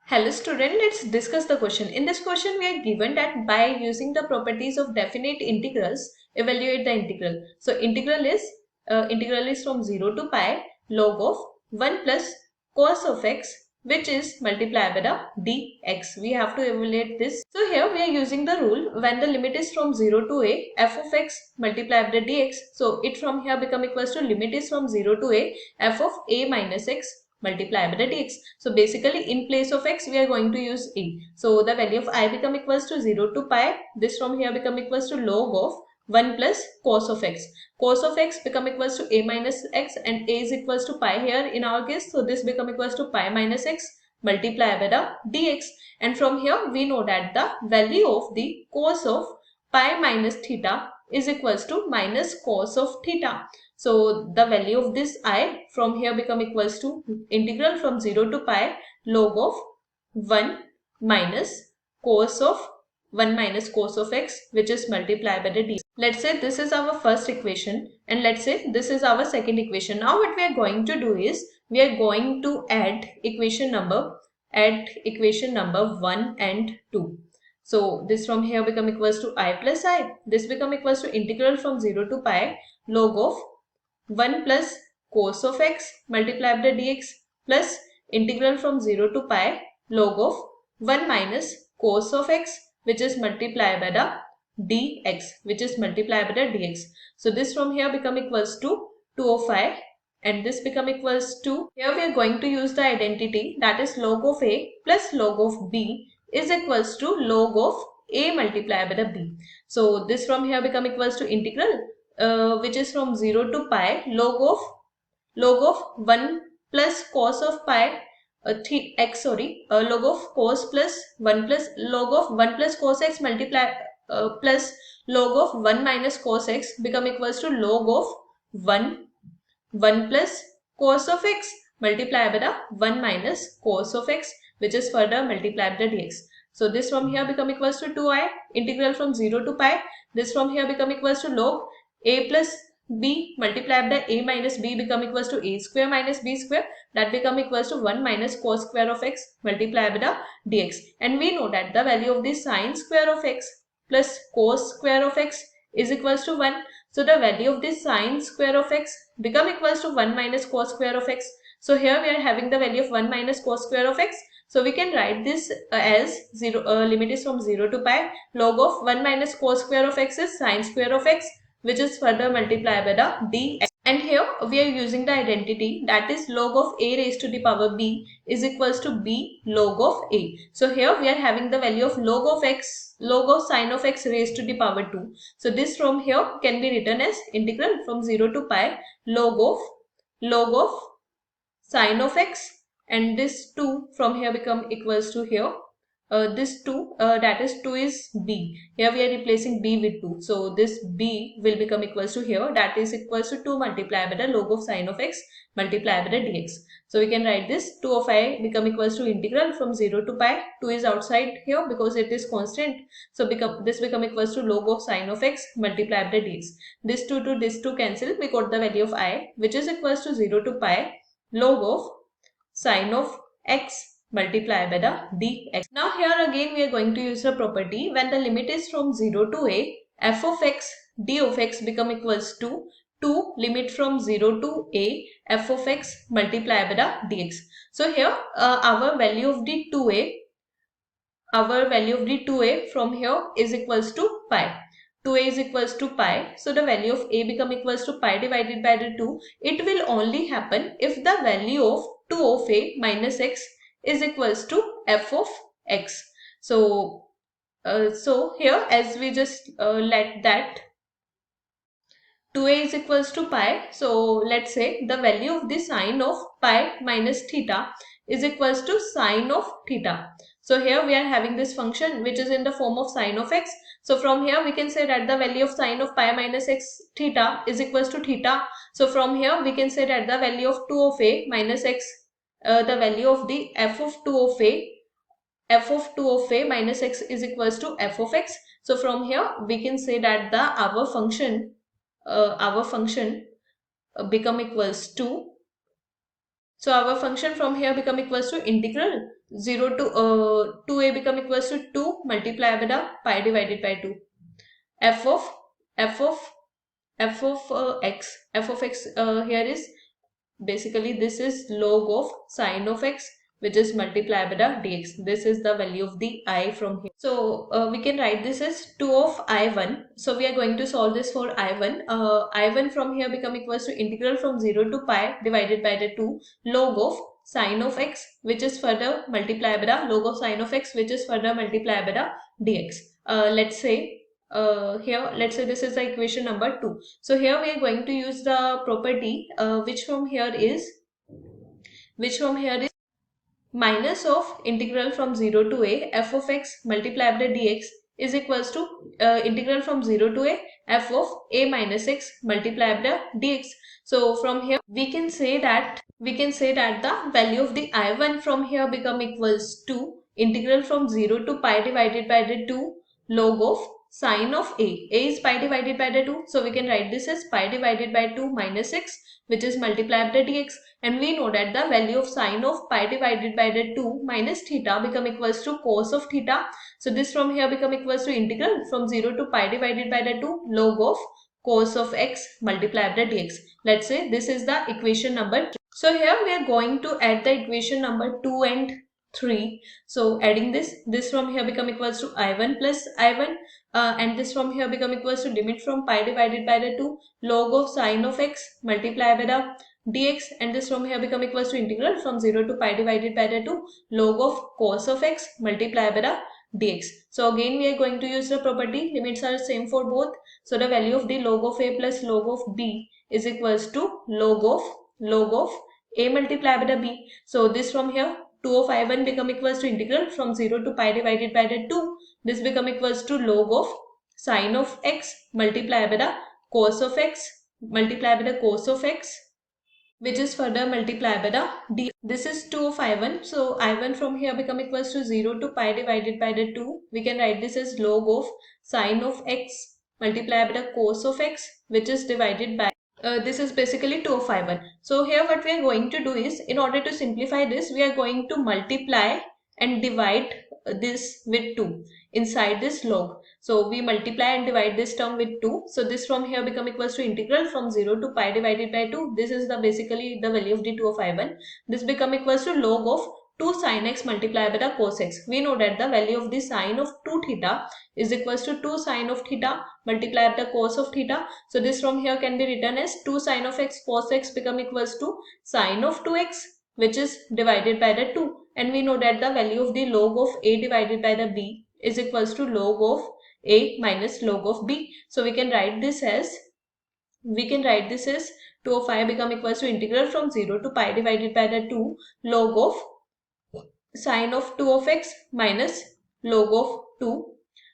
Hello student, let's discuss the question. In this question, we are given that by using the properties of definite integrals, evaluate the integral. So integral is from 0 to pi log of 1 plus cos of x, which is multiplied by the dx. We have to evaluate this. So here we are using the rule when the limit is from 0 to a, f of x multiplied by the dx. So it from here become equals to limit is from 0 to a, f of a minus x multiply by the dx. So basically in place of x we are going to use a. So the value of I become equals to 0 to pi. This from here become equals to log of 1 plus cos of x. Cos of x become equals to a minus x and a is equals to pi here in our case. So this become equals to pi minus x multiply by the dx. And from here we know that the value of the cos of pi minus theta is equals to minus cos of theta. So the value of this I from here become equals to integral from 0 to pi log of 1 minus cos of 1 minus cos of x, which is multiplied by the d. Let's say this is our first equation and let's say this is our second equation. Now what we are going to do is we are going to add equation number 1 and 2. So this from here become equals to I plus I. This become equals to integral from 0 to pi log of 1 plus cos of x multiplied by dx plus integral from 0 to pi log of 1 minus cos of x, which is multiplied by the dx, which is multiplied by the dx. So this from here become equals to 205 and this become equals to, here we are going to use the identity, that is log of a plus log of b is equals to log of a multiplied by the b. So this from here become equals to integral which is from 0 to pi log of 1 plus cos of pi log of cos plus 1 plus log of 1 plus cos x multiply plus log of 1 minus cos x become equals to log of 1 plus cos of x multiplied by the 1 minus cos of x, which is further multiplied by the dx. So this from here become equals to 2i integral from 0 to pi. This from here become equals to log a plus b multiplied by a minus b become equals to a square minus b square, that become equals to 1 minus cos square of x multiplied by the dx. And we know that the value of the sine square of x plus cos square of x is equals to 1. So the value of the sine square of x become equals to 1 minus cos square of x. So here we are having the value of 1 minus cos square of x. So we can write this as limit is from 0 to pi log of 1 minus cos square of x is sine square of x, which is further multiplied by the dx. And here we are using the identity, that is log of a raised to the power b is equals to b log of a. So here we are having the value of log of x, log of sine of x raised to the power 2. So this from here can be written as integral from 0 to pi log of sine of x, and this 2 from here become equals to here this 2 that is 2 is b. Here we are replacing b with 2. So this b will become equals to here, that is equals to 2 multiplied by the log of sine of x multiplied by the dx. So we can write this 2 of I become equals to integral from 0 to pi. 2 is outside here because it is constant. So this become equals to log of sine of x multiplied by the dx. This 2 to this 2 cancel. We got the value of I, which is equals to 0 to pi log of sine of x multiplied by the dx. Now here again we are going to use the property when the limit is from 0 to a, f of x d of x become equals to 2 limit from 0 to a, f of x multiplied by the dx. So here our value of the 2a from here is equals to pi. 2a is equals to pi. So the value of a become equals to pi divided by the 2. It will only happen if the value of 2 of a minus x is equals to f of x. So here as we just let that 2a is equals to pi. So let's say the value of the sine of pi minus theta is equals to sine of theta. So here we are having this function which is in the form of sine of x. So from here we can say that the value of sine of pi minus x theta is equals to theta. So from here we can say that the value of 2 of a minus x, the value of the f of 2 of a minus x is equals to f of x. So from here we can say that our function become equals to, so our function from here become equals to integral 0 to 2a become equals to 2 multiplied by the pi divided by 2. f of f of f of x here is basically this is log of sine of x, which is multiplied by the dx. This is the value of the I from here. So we can write this as 2 of I1. So we are going to solve this for I1. I1 from here become equals to integral from 0 to pi divided by the 2 log of sine of x, which is further multiplied by the log of sine of x, which is further multiplied by the dx. Let's say this is the equation number 2. So here we are going to use the property which from here is minus of integral from 0 to a f of x multiplied by dx is equals to integral from 0 to a f of a minus x multiplied by dx. So from here we can say that the value of the I1 from here become equals to integral from 0 to pi divided by the 2 log of sine of a. A is pi divided by the 2, so we can write this as pi divided by 2 minus x, which is multiplied by dx. And we know that the value of sine of pi divided by the 2 minus theta become equals to cos of theta. So this from here become equals to integral from 0 to pi divided by the 2 log of cos of x multiplied by dx. Let's say this is the equation number 3. So here we are going to add the equation number 2 and 3. So adding this from here become equals to I1 plus I1 and this from here become equals to limit from pi divided by the 2 log of sine of x multiplied by the dx, and this from here become equals to integral from 0 to pi divided by the 2 log of cos of x multiplied by the dx. So again we are going to use the property limits are same for both. So the value of the log of a plus log of b is equals to log of a multiplied by the b. So this from here 2 of I1 become equals to integral from 0 to pi divided by the 2. This become equals to log of sine of x multiplied by the cos of x multiplied by the cos of x, which is further multiplied by the d. This is 2 of I1. So I1 from here become equals to 0 to pi divided by the 2. We can write this as log of sine of x multiplied by the cos of x, which is divided by this is basically 2 of I1. So here what we are going to do is, in order to simplify this, we are going to multiply and divide this with 2 inside this log. So we multiply and divide this term with 2. So this from here become equals to integral from 0 to pi divided by 2. This is the basically the value of the 2 of I1. This become equals to log of 2 sin x multiplied by the cos x. We know that the value of the sine of 2 theta is equals to 2 sine of theta multiplied by the cos of theta. So this from here can be written as 2 sine of x cos x become equals to sine of 2x, which is divided by the 2. And we know that the value of the log of a divided by the b is equals to log of a minus log of b. So we can write this as 2 of I become equals to integral from 0 to pi divided by the 2 log of sine of 2 of x minus log of 2,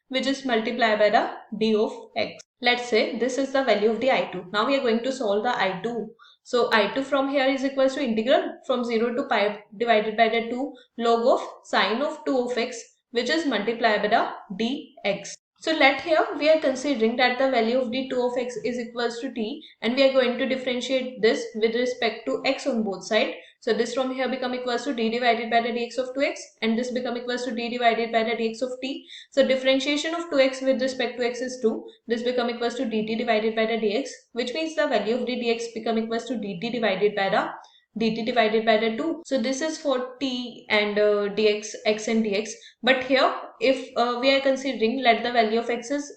which is multiplied by the d of x. Let's say this is the value of the I2. Now we are going to solve the I2. So I2 from here is equals to integral from 0 to pi divided by the 2 log of sine of 2 of x, which is multiplied by the dx. So let here we are considering that the value of the 2 of x is equals to t, and we are going to differentiate this with respect to x on both sides. So this from here become equals to d divided by the dx of 2x, and this become equals to d divided by the dx of t. So differentiation of 2x with respect to x is 2. This become equals to dt divided by the dx, which means the value of the dx become equals to dt divided by the 2. So this is for t and dx, x and dx. But here if we are considering let the value of x is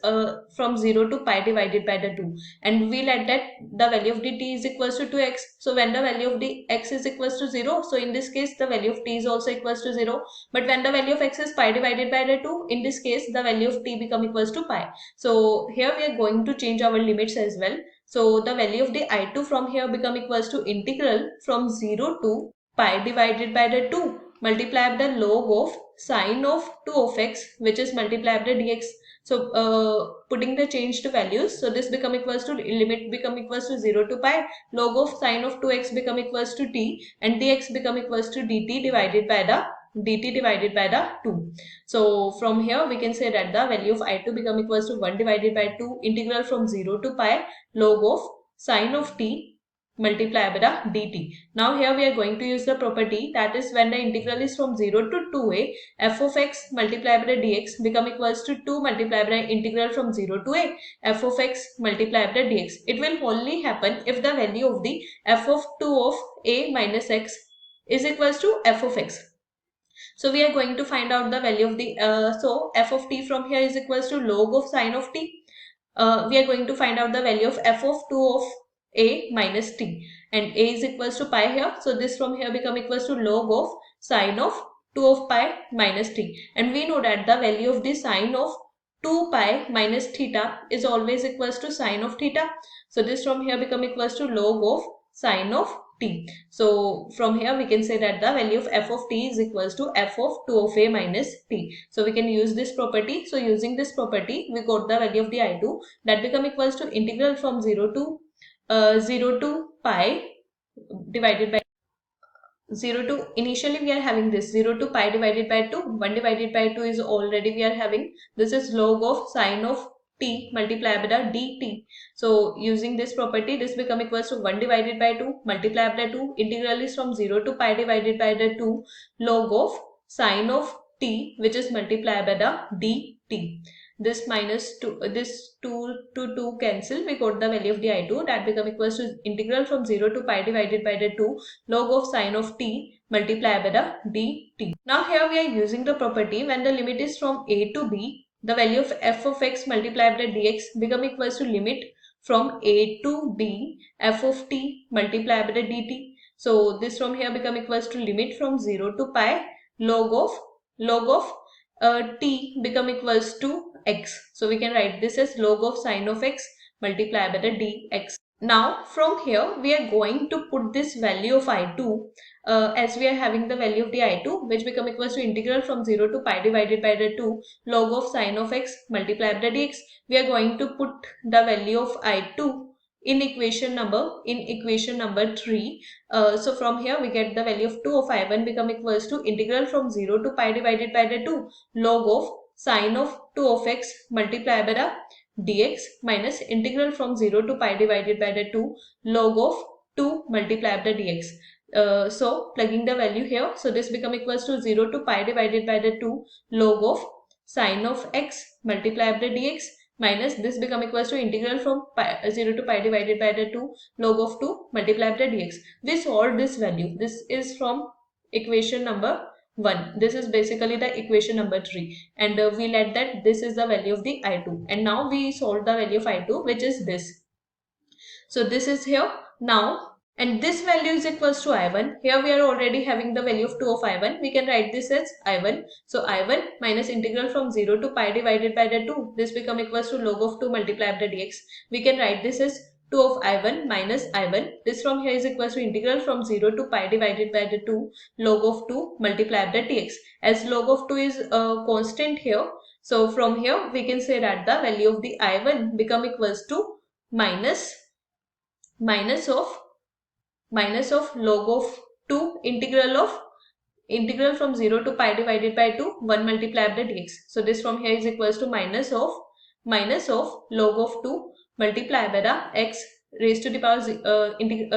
from 0 to pi divided by the 2, and we let that the value of the t is equals to 2x. So when the value of the x is equals to 0, so in this case the value of t is also equals to 0. But when the value of x is pi divided by the 2, in this case the value of t become equals to pi. So here we are going to change our limits as well. So the value of the I2 from here become equals to integral from 0 to pi divided by the 2 multiplied by the log of sine of 2 of x, which is multiplied by dx. So putting the changed values, so this become equals to limit become equals to 0 to pi log of sine of 2x become equals to t, and dx become equals to dt divided by the 2. So from here we can say that the value of I2 become equals to 1 divided by 2 integral from 0 to pi log of sine of t multiplied by the dt. Now here we are going to use the property, that is when the integral is from 0 to 2a, f of x multiplied by the dx become equals to 2 multiplied by the integral from 0 to a, f of x multiplied by the dx. It will only happen if the value of the f of 2 of a minus x is equals to f of x. So we are going to find out the value of the, so f of t from here is equals to log of sine of t. We are going to find out the value of f of 2 of a minus t, and a is equals to pi here. So this from here become equals to log of sine of 2 of pi minus t. And we know that the value of the sine of 2 pi minus theta is always equals to sine of theta. So this from here become equals to log of sine of t. So from here we can say that the value of f of t is equals to f of 2 of a minus t. So we can use this property. So using this property we got the value of the I2, that become equals to integral from 0 to pi divided by 0 to, initially we are having this 0 to pi divided by 2, 1 divided by 2 is already we are having, this is log of sine of t multiplied by the dt. So using this property this become equals to 1 divided by 2 multiplied by 2, integral is from 0 to pi divided by the 2 log of sine of t which is multiplied by the dt. This minus 2, this 2 to 2 cancel, we got the value of the I2, that become equals to integral from 0 to pi divided by the 2 log of sine of t multiplied by the dt. Now here we are using the property, when the limit is from a to b, the value of f of x multiplied by dx become equals to limit from a to b f of t multiplied by the dt. So this from here become equals to limit from 0 to pi log of t become equals to x. So we can write this as log of sine of x multiplied by the dx. Now from here we are going to put this value of I2, as we are having the value of the I2 which become equals to integral from 0 to pi divided by the 2 log of sine of x multiplied by the dx. We are going to put the value of I2 in equation number 3. So from here we get the value of 2 of I1 become equals to integral from 0 to pi divided by the 2 log of sine of 2 of x multiplied by the dx minus integral from 0 to pi divided by the 2 log of 2 multiplied by the dx. So plugging the value here, so this become equals to 0 to pi divided by the 2 log of sine of x multiplied by the dx minus this become equals to integral from 0 to pi divided by the 2 log of 2 multiplied by the dx. We solve this value. This is from equation number 1. This is basically the equation number 3, and we let that this is the value of the I2, and now we solve the value of I2 which is this. So this is here now, and this value is equals to I1. Here we are already having the value of 2 of I1. We can write this as I1. So I1 minus integral from 0 to pi divided by the 2. This become equals to log of 2 multiplied by dx. We can write this as 2 of I1 minus I1. This from here is equals to integral from 0 to pi divided by the 2 log of 2 multiplied by dx. As log of 2 is a constant here, so from here we can say that the value of the I1 become equals to minus log of 2 integral from 0 to pi divided by 2 1 multiplied by dx. So this from here is equals to minus of log of 2 multiplied by the x raised to the power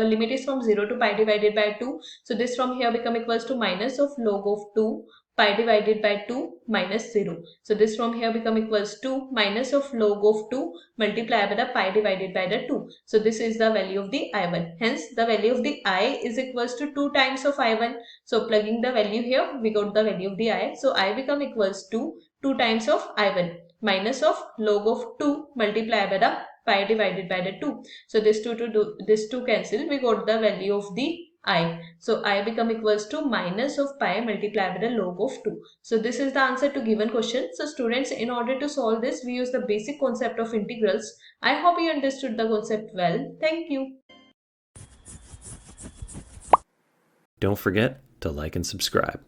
limit is from 0 to pi divided by 2. So this from here become equals to minus of log of 2 pi divided by 2 minus 0. So this from here become equals to minus of log of 2 multiplied by the pi divided by the 2. So this is the value of the I1. Hence the value of the I is equals to 2 times of I1. So plugging the value here, we got the value of the I. So I become equals to 2 times of I1 minus of log of 2 multiplied by the pi divided by the 2. So this 2 cancel, we got the value of the I. So I become equals to minus of pi multiplied by the log of 2. So this is the answer to given question. So students, in order to solve this, we use the basic concept of integrals. I hope you understood the concept well. Thank you. Don't forget to like and subscribe.